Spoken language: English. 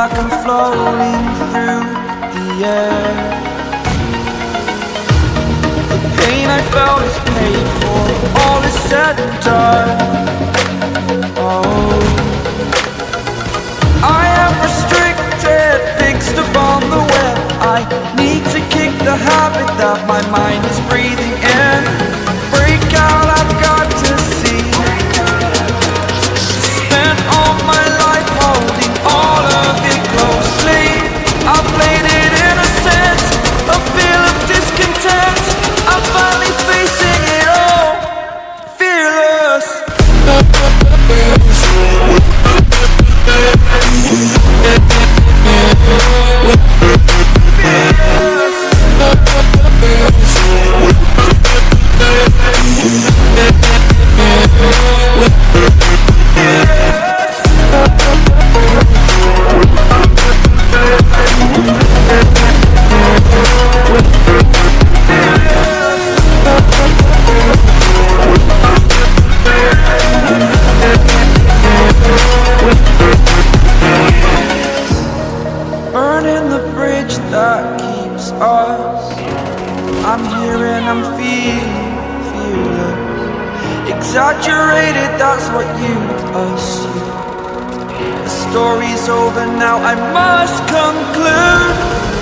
like I'm floating through the air. The pain I felt is paid for, all is said and done. Oh, I am restricted, fixed upon the web. I need to kick the habit that my mind is breathing in. Break out, I've got to see. Spent all my life holding all of it closely. I played it innocent, a feel of discontent. I'm finally facing it all, fearless. Burning the bridge that keeps us. I'm here and I'm feeling fearless. Exaggerated, that's what you assume. The story's over now, I must conclude.